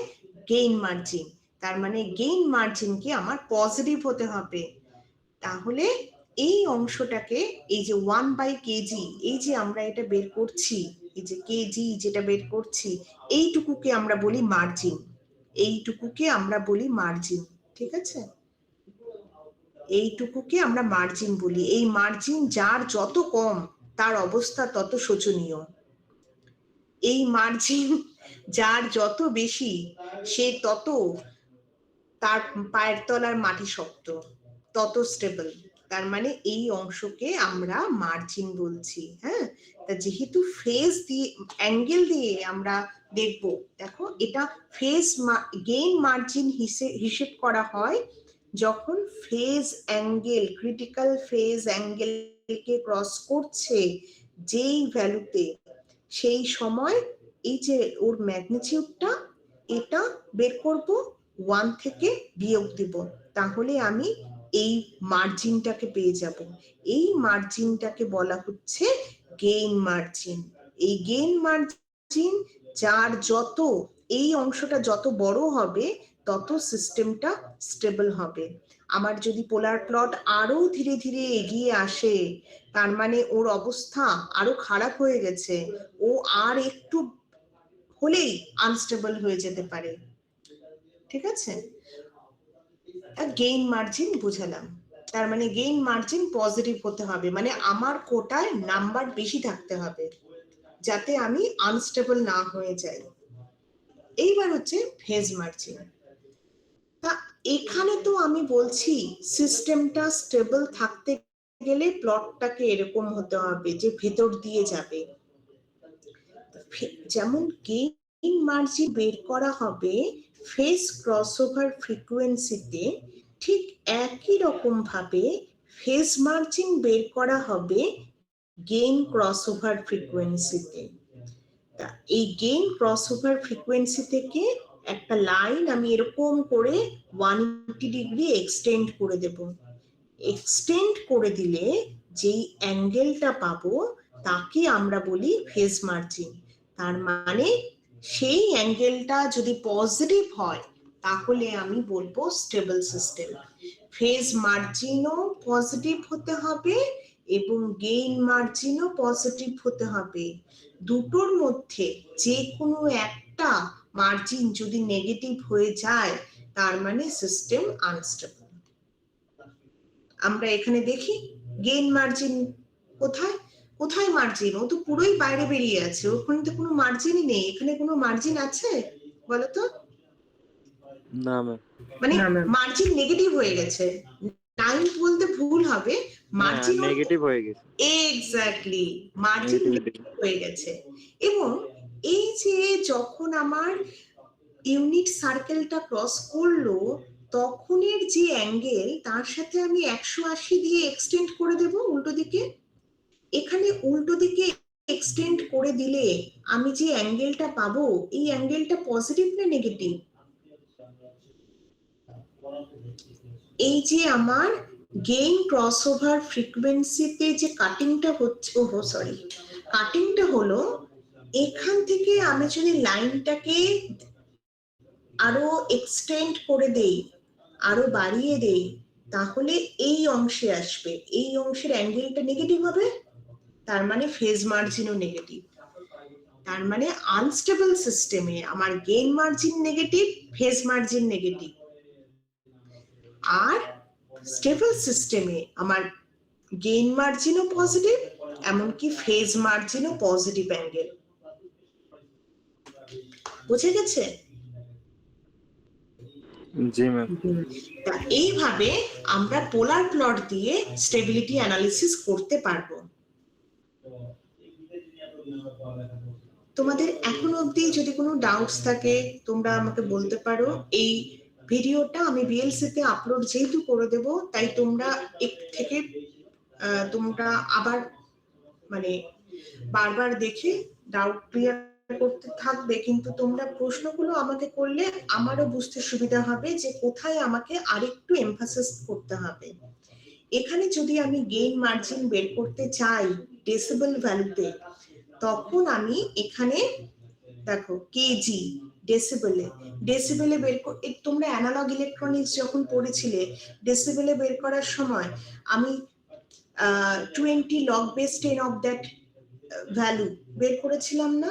গেইন মার্জিন। তার মানে গেইন মার্জিনকে আমার পজিটিভ হতে হবে, তাহলে এই অংশটাকে, এই যে 1/kg, এই যে আমরা এটা বের করছি, এই যে কেজি যেটা বের করছি, এইটুকুকে আমরা বলি মার্জিন। এইটুকুকে আমরা বলি মার্জিন, ঠিক আছে? এইটুকুকে আমরা মার্জিন বলি। এই মার্জিন যার যত কম তার অবস্থা তত শোচনীয়। এই মার্জিন যার যত বেশি সে তত তার পায়ের তলার মাটি শক্ত, তত স্টেবল। তার মানে এই অংশকে আমরা মার্জিন বলছি। হ্যাঁ, তা যেহেতু ফেজ দিয়ে, অ্যাঙ্গেল দিয়ে আমরা দেখবো, দেখো এটা ফেজ গেইন মার্জিন হিসেব করা হয় যখন ফেজ অ্যাঙ্গেল, ক্রিটিক্যাল ফেজ অ্যাঙ্গেলকে ক্রস করছে যেই ভ্যালুতে, সেই সময় এই যে ওর ম্যাগনিটিউডটা, এটা বের করব, 1 থেকে বিয়োগ দিব, তাহলে আমি এই মার্জিনটাকে পেয়ে যাব। এই মার্জিনটাকে বলা হচ্ছে গেইন মার্জিন। এই গেইন মার্জিন যার যত, এই অংশটা যত বড় হবে তত সিস্টেমটা স্টেবল হবে। আমার যদি পোলার প্লট আরো ধীরে ধীরে এগিয়ে আসে, তার মানে ওর অবস্থা আরো খারাপ হয়ে গেছে, ও আর একটু হলেই আনস্টেবল হয়ে যেতে পারে, ঠিক আছে? গেইন মার্জিন বুঝালাম। তার মানে গেইন মার্জিন পজিটিভ হতে হবে, মানে আমার কোটায় নাম্বার বেশি থাকতে হবে যাতে আমি আনস্টেবল না হয়ে যাই। এইবার হচ্ছে ফেজ মার্জিন। তা এখানে তো আমি বলছি সিস্টেমটা স্টেবল থাকতে গেলে প্লটটাকে এরকম হতে হবে যে ভেতর দিয়ে যাবে। যেমন গেইন মার্জিন বের করা হবে ফেজ ক্রসওভার ফ্রিকোয়েন্সিতে, ঠিক একই রকম ভাবে ফেজ মার্জিন বের করা হবে গেইন ক্রসওভার ফ্রিকোয়েন্সিতে। এই গেইন ক্রসওভার ফ্রিকোয়েন্সি থেকে একটা লাইন আমি এরকম করে 180 ডিগ্রি এক্সটেন্ড করে দেব। এক্সটেন্ড করে দিলে যেই অ্যাঙ্গেলটা পাবো তাকে আমরা বলি ফেজ মার্জিন। তার মানে সেই অ্যাঙ্গেলটা যদি পজিটিভ হয় তাহলে আমি বলবো স্টেবল সিস্টেম। ফেজ মার্জিনও পজিটিভ হতে হবে এবং গেইন মার্জিনও পজিটিভ হতে হবে। দুটোর মধ্যে যে কোনো একটা মার্জিন যদি নেগেটিভ হয়ে যায় তার মানে সিস্টেম আনস্টেবল। আমরা এখানে দেখি গেইন মার্জিন কোথায়, কোথায় মার্জিন? ও তো পুরোই বাইরে বেরিয়ে আছে, ওখানে তো কোনো মার্জিনই নেই। এখানে কোনো মার্জিন আছে বলতো? না ম্যাম। মানে মার্জিন নেগেটিভ হয়ে গেছে, নাইন বলতে ভুল হবে, মার্জিন নেগেটিভ হয়ে গেছে। এক্স্যাক্টলি, মার্জিন নেগেটিভ হয়ে গেছে। এবং এই যে যখন আমার ইউনিট সার্কেলটা ক্রস করলো তখনের যে অ্যাঙ্গেল, তার সাথে আমি 180 দিয়ে এক্সটেন্ড করে দেব উল্টো দিকে। এখানে উল্টো দিকে এক্সটেন্ড করে দিলে আমি যে অ্যাঙ্গেলটা পাবো, এই অ্যাঙ্গেলটা পজিটিভ না নেগেটিভ? এই যে আমার গেইন ক্রসওভার ফ্রিকোয়েন্সিতে যে কাটিংটা হচ্ছে, ওহো সরি, কাটিংটা হলো এখান থেকে আমি যদি লাইনটাকে আরো এক্সটেন্ড করে দেই, আরো বাড়িয়ে দেই, তাহলে এই অংশে আসবে, এই অংশের অ্যাঙ্গেলটা নেগেটিভ হবে, তার মানে ফেজ মার্জিনও নেগেটিভ। তার মানে আনস্টেবল সিস্টেমে আমার gain margin negative, phase margin negative. আর স্টেবল সিস্টেমে আমার গেইন মার্জিনও পজিটিভ, এমনকি ফেজ মার্জিনও পজিটিভ অ্যাঙ্গেল। বুঝে গেছে? জি ম্যাম। তা এইভাবে আমরা পোলার প্লট দিয়ে স্টেবিলিটি অ্যানালিসিস করতে পারবো। তোমাদের এখনো অবধি যদি কোনো ডাউটস থাকে তোমরা আমাকে বলতে পারো। এই ভিডিওটা আমি বিএলসি তে আপলোড যেহেতু করে দেব, তাই তোমরা এক থেকে তোমরা আবার মানে বারবার দেখে ডাউট ক্লিয়ার করতে থাকবে, কিন্তু তোমরা প্রশ্নগুলো আমাকে করলে আমারও বুঝতে সুবিধা হবে যে কোথায় আমাকে আরেকটু এমফাসিস করতে হবে। এখানে যদি আমি গেইন মার্জিন বের করতে চাই ডেসিবেল ভ্যালুতে, তখন আমি এখানে দেখো কেজি ডেসিবেলে বের তোমরা অ্যানালগ ইলেকট্রনিক্স যখন পড়েছিলে, ডেসিবেলে বের করার সময় আমি 20 log base 10 of that value বের করেছিলাম না?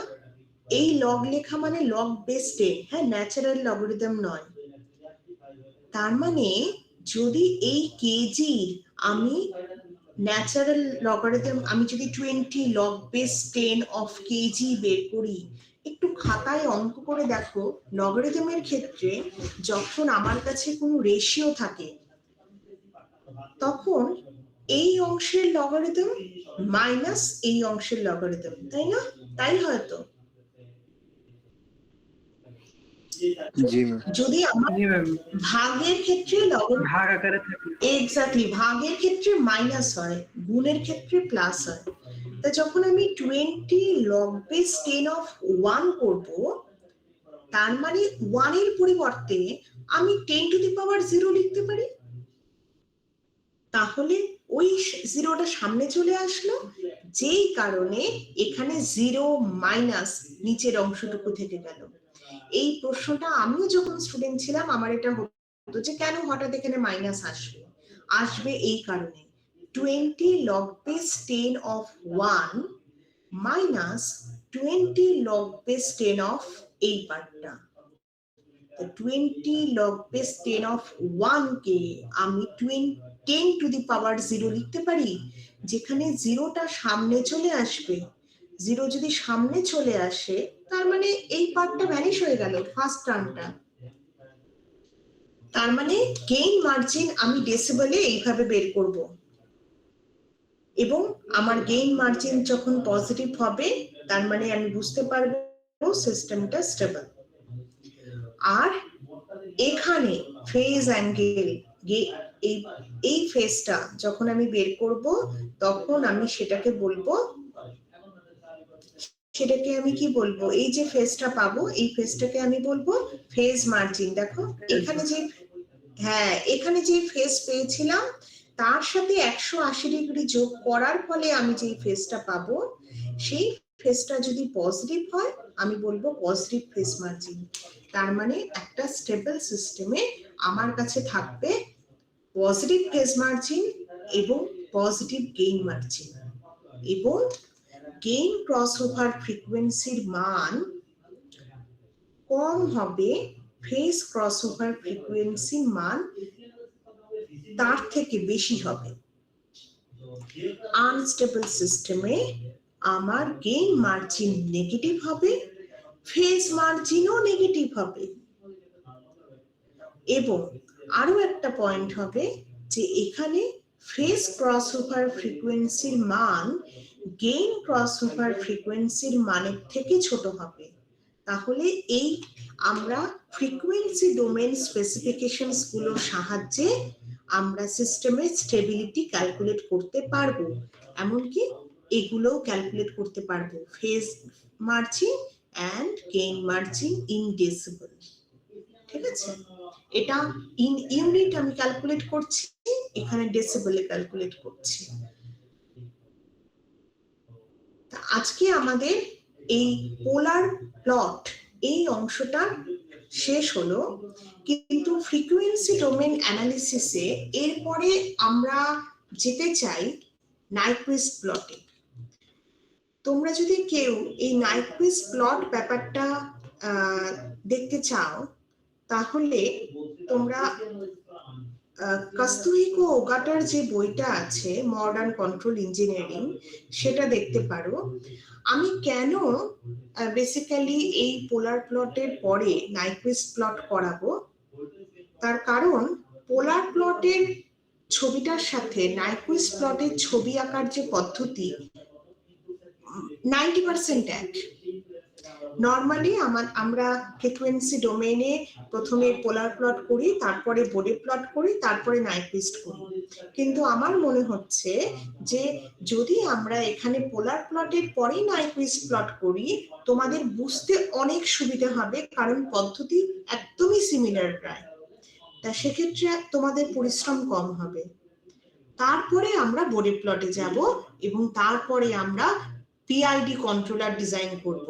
এই লগ লেখা মানে লগ বেস 10, হ্যাঁ, ন্যাচারাল লগারিদম নয়। তার মানে যদি এই কেজির আমি ন্যাচারাল লগারিদম, আমি যদি 20 লগ বেস 10 অফ কেজি বের করি, একটু খাতায় অঙ্ক করে দেখো, লগারিদমের ক্ষেত্রে যখন আমার কাছে কোনো রেশিও থাকে তখন এই অংশের লগারিদম মাইনাস এই অংশের লগারিদম, তাই না? তাই হয়তো জি ম্যাম। যদি আমার জি ম্যাম, ভাগের ক্ষেত্রে ভাগ আকারে থাকে। এক্স্যাক্টলি, ভাগের ক্ষেত্রে মাইনাস হয়, গুণের ক্ষেত্রে প্লাস হয়। তা যখন আমি 20 লগ বেস 10 অফ 1 করব, তার মানে 1 এর পরিবর্তে আমি 10 টু দি পাওয়ার 0 লিখতে পারি। তাহলে ওই জিরোটা সামনে চলে আসলো, যেই কারণে এখানে 0 মাইনাস নিচের অংশটুকু থেকে গেল। এই প্রশ্নটা আমিও যখন স্টুডেন্ট ছিলাম আমার এটা হতো যে কেন হঠাৎ এখানে মাইনাস আসবে। আসবে এই কারণে 20 log base 10 of 1 minus 20 log base 10 of এই পার্টটা। 20 log base 10 of 1 কে আমি 10 to the power 0 লিখতে পারি, যেখানে জিরোটা সামনে চলে আসবে। জিরো যদি সামনে চলে আসে তার মানে এই পার্টটা ভ্যানিশ হয়ে গেল, ফার্স্ট টার্মটা। তার মানে গেইন মার্জিন আমি ডেসিবেলে এইভাবে বের করব, এবং আমার গেইন মার্জিন যখন পজিটিভ হবে তার মানে আমি বুঝতে পারবো সিস্টেমটা স্টেবল। আর এখানে ফেজ অ্যাঙ্গেল, এই ফেজটা যখন আমি বের করব তখন আমি সেটাকে বলবো, সেটাকে আমি কি বলবো, এই যে ফেজটা পাবো এই ফেজটাকে আমি বলবো ফেজ মার্জিন। দেখো এখানে যে, হ্যাঁ, এখানে যে ফেজ পেয়েছিলাম তার সাথে 180 ডিগ্রি যোগ করার ফলে আমি যে ফেজটা পাবো, সেই ফেজটা যদি পজিটিভ হয় আমি বলবো পজিটিভ ফেজ মার্জিন। তার মানে একটা স্টেবল সিস্টেমে আমার কাছে থাকবে পজিটিভ ফেজ মার্জিন এবং পজিটিভ গেইন মার্জিন, এবং গেইন ক্রসওভার ফ্রিকোয়েন্সির মান কম হবে ফেজ ক্রসওভার ফ্রিকোয়েন্সির মান তার থেকে বেশি হবে। আনস্টেবল সিস্টেমে আমার গেইন মার্জিন নেগেটিভ হবে, ফেজ মার্জিনও নেগেটিভ হবে। এবং আরো একটা পয়েন্ট হবে যে এখানে ফেজ ক্রসওভার ফ্রিকোয়েন্সির মান গেইন ক্রসওভার ফ্রিকোয়েন্সির মানের থেকে ছোট হবে। তাহলে এই আমরা ফ্রিকোয়েন্সি ডোমেন স্পেসিফিকেশনস গুলোর সাহায্যে আমরা সিস্টেমের স্টেবিলিটি ক্যালকুলেট করতে পারবো, এমনকি এগুলোও ক্যালকুলেট করতে পারবো, phase margin and gain margin in decibel. ঠিক আছে, এটা ইন ইউনিট আমি ক্যালকুলেট করছি, এখানে ডেসিবেলে ক্যালকুলেট করছি। আজকে আমাদের এই পোলার প্লট এই অংশটা শেষ হলো, কিন্তু ফ্রিকোয়েন্সি ডোমেন অ্যানালিসিসে এরপরে আমরা যেতে চাই নাইকুইস্ট প্লটে। তোমরা যদি কেউ এই নাইকুইস্ট প্লট ব্যাপারটা দেখতে চাও তাহলে তোমরা কাস্তুহিকো ওগাটার যে বইটা আছে মডার্ন কন্ট্রোল ইঞ্জিনিয়ারিং সেটা দেখতে পারো। আমি কেন বেসিক্যালি এই পোলার প্লটের পরে নাইকুইস্ট প্লট করাবো, তার কারণ পোলার প্লটের ছবিটার সাথে নাইকুইস্ট প্লটের ছবি আঁকার যে পদ্ধতি 90% এক। নর্মালি আমরা ফ্রিকোয়েন্সি ডোমেইনে প্রথমে পোলার প্লট করি, তারপরে বোডে প্লট করি, তারপরে নাইকুইস্ট করি। কিন্তু আমার মনে হচ্ছে যে যদি আমরা এখানে পোলার প্লটের পরে নাইকুইস্ট প্লট করি তোমাদের বুঝতে অনেক সুবিধা হবে, কারণ পদ্ধতি একদমই সিমিলার প্রায়। তা সেক্ষেত্রে তোমাদের পরিশ্রম কম হবে। তারপরে আমরা বোডে প্লটে যাব এবং তারপরে আমরা পিআইডি কন্ট্রোলার ডিজাইন করব।